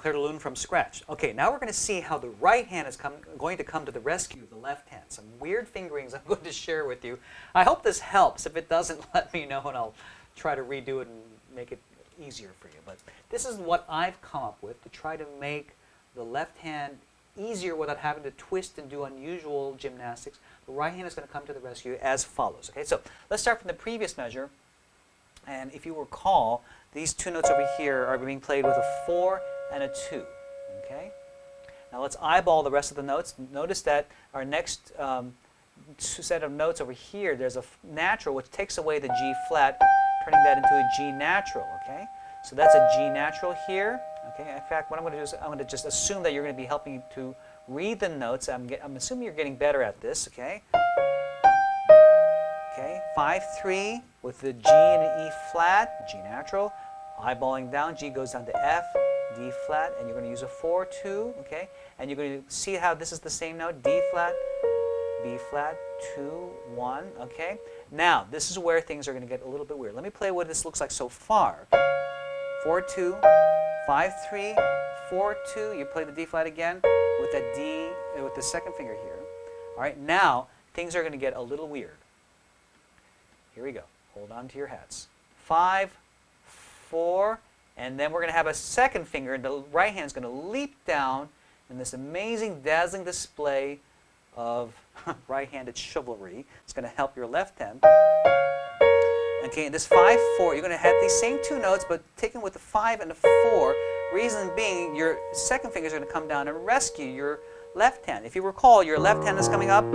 Clair the lune from scratch. Okay, now we're going to see how the right hand is going to come to the rescue of the left hand. Some weird fingerings I'm going to share with you. I hope this helps. If it doesn't, let me know and I'll try to redo it and make it easier for you. But this is what I've come up with to try to make the left hand easier without having to twist and do unusual gymnastics. The right hand is going to come to the rescue as follows. Okay, so let's start from the previous measure. And if you recall, these two notes over here are being played with a 4 and a 2. Okay? Now let's eyeball the rest of the notes. Notice that our next set of notes over here, there's a natural which takes away the G flat, turning that into a G natural. Okay? So that's a G natural here. Okay? In fact, what I'm going to do is I'm going to just assume that you're going to be helping to read the notes. I'm assuming you're getting better at this. Okay? Okay, 5-3 with the G and an E flat, G natural. Eyeballing down, G goes down to F, D flat, and you're going to use a 4-2, okay? And you're going to see how this is the same note, D flat, B flat, 2, 1, okay? Now, this is where things are going to get a little bit weird. Let me play what this looks like so far. 4-2, 5-3, 4-2. You play the D flat again with that D, with the second finger here. All right, now things are going to get a little weird. Here we go. Hold on to your hats. 5, 4, and then we're going to have a second finger, and the right hand is going to leap down in this amazing, dazzling display of right-handed chivalry. It's going to help your left hand. Okay, in this 5-4, you're going to have these same two notes, but taken with the 5 and the 4. Reason being, your second finger is going to come down and rescue your left hand. If you recall, your left hand is coming up,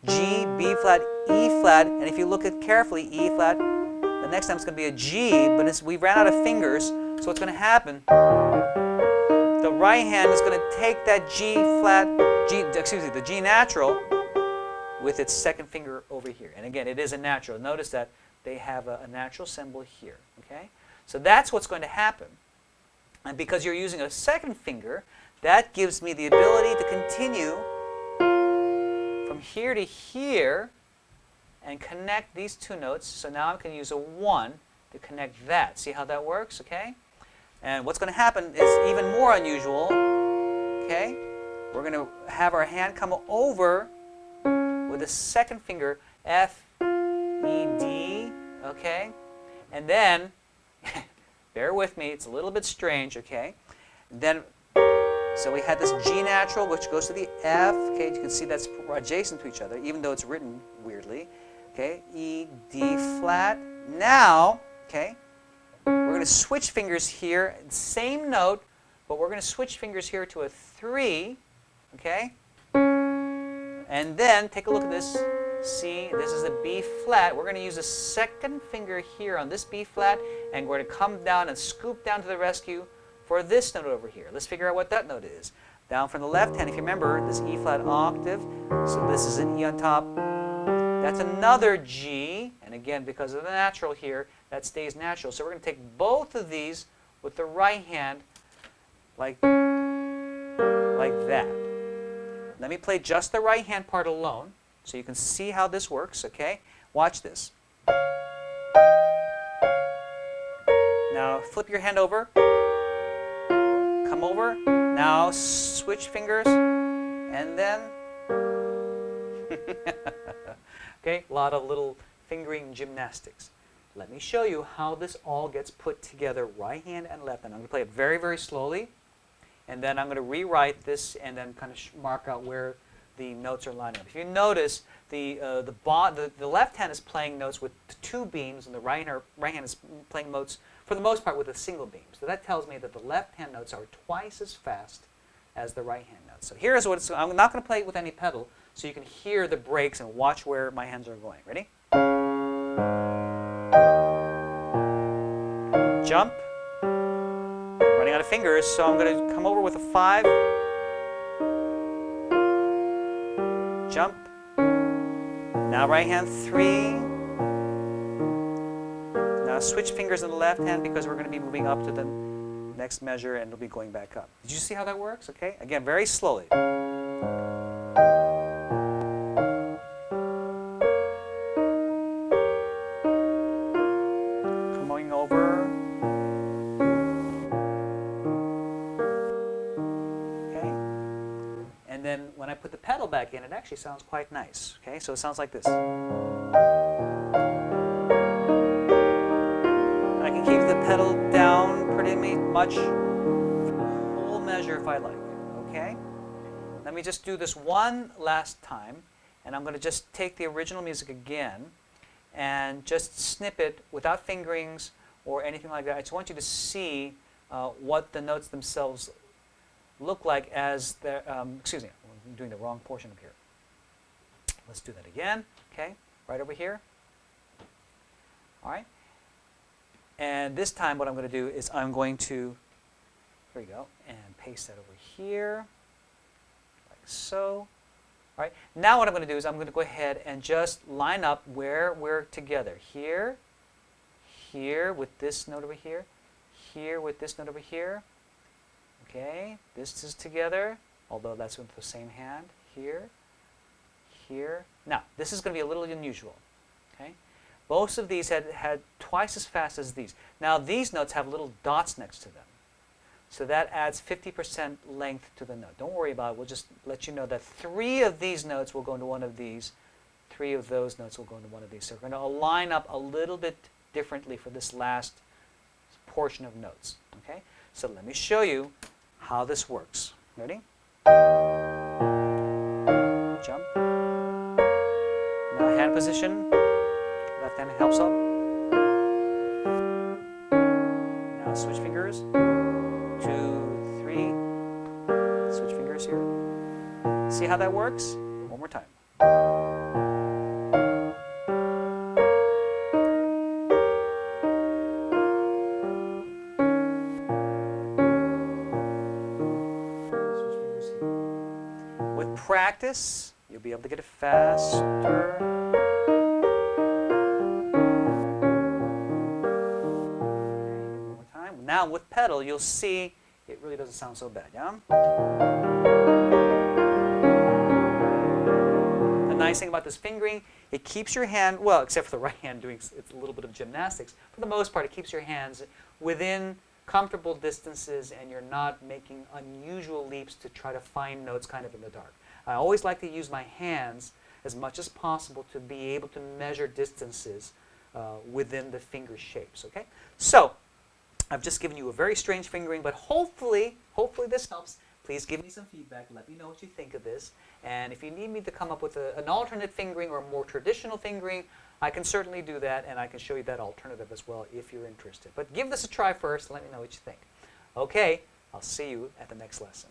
G, B flat, E flat, and if you look at carefully, E flat, the next time it's going to be a G, but we ran out of fingers, so what's going to happen, the right hand is going to take that G flat, the G natural with its second finger over here. And again, it is a natural. Notice that they have a natural symbol here, okay? So that's what's going to happen. And because you're using a second finger, that gives me the ability to continue from here to here and connect these two notes. So now I can use a 1 to connect that. See how that works, okay? And what's going to happen is even more unusual, okay? We're going to have our hand come over with the second finger, F, E, D, okay? And then, bear with me, it's a little bit strange, okay? Then, so we had this G natural, which goes to the F. Okay, you can see that's adjacent to each other, even though it's written weirdly. Okay, E, D flat. Now, okay, we're going to switch fingers here. Same note, but we're going to switch fingers here to a 3. Okay, and then take a look at this. See, this is a B flat. We're going to use a second finger here on this B flat, and we're going to come down and scoop down to the rescue for this note over here. Let's figure out what that note is. Down from the left hand, if you remember, this E flat octave, so this is an E on top. That's another G, and again, because of the natural here, that stays natural. So we're going to take both of these with the right hand like that. Let me play just the right hand part alone so you can see how this works, okay? Watch this. Now flip your hand over. Come over. Now switch fingers. And then... okay, a lot of little fingering gymnastics. Let me show you how this all gets put together, right hand and left hand. I'm going to play it very, very slowly. And then I'm going to rewrite this and then kind of mark out where the notes are lining up. If you notice, the left hand is playing notes with 2 beams, and the right hand is playing notes, for the most part, with a single beam. So that tells me that the left hand notes are twice as fast as the right hand notes. So here's what I'm not going to play it with any pedal, so you can hear the breaks and watch where my hands are going. Ready? Jump. Running out of fingers, so I'm going to come over with a 5. Jump. Now right hand 3. Now switch fingers in the left hand because we're going to be moving up to the next measure and it'll be going back up. Did you see how that works? Okay. Again, very slowly. Coming over. And then when I put the pedal back in, it actually sounds quite nice. Okay, so it sounds like this. I can keep the pedal down pretty much whole measure if I like. Okay? Let me just do this one last time, and I'm going to just take the original music again and just snip it without fingerings or anything like that. I just want you to see what the notes themselves look like as they're, excuse me, I'm doing the wrong portion up here. Let's do that again, okay, right over here. All right. And this time what I'm going to do is I'm going to, here we go, and paste that over here, like so. All right. Now what I'm going to do is I'm going to go ahead and just line up where we're together. Here, here with this note over here, here with this note over here. Okay, this is together, although that's with the same hand. Here, here. Now, this is going to be a little unusual. Okay, most of these had twice as fast as these. Now, these notes have little dots next to them. So that adds 50% length to the note. Don't worry about it. We'll just let you know that 3 of these notes will go into one of these. 3 of those notes will go into one of these. So we're going to line up a little bit differently for this last portion of notes. Okay? So let me show you how this works. Ready? Jump. Now hand position. Left hand helps up. Now switch fingers. 2, 3. Switch fingers here. See how that works? One more time. Switch fingers here. With practice, you'll be able to get it faster. Now with pedal, you'll see it really doesn't sound so bad, yeah? The nice thing about this fingering, it keeps your hand, well, except for the right hand doing it's a little bit of gymnastics, for the most part, it keeps your hands within comfortable distances and you're not making unusual leaps to try to find notes kind of in the dark. I always like to use my hands as much as possible to be able to measure distances within the finger shapes, okay? So, I've just given you a very strange fingering, but hopefully this helps. Please give me some feedback. Let me know what you think of this. And if you need me to come up with an alternate fingering or a more traditional fingering, I can certainly do that, and I can show you that alternative as well if you're interested. But give this a try first. Let me know what you think. Okay, I'll see you at the next lesson.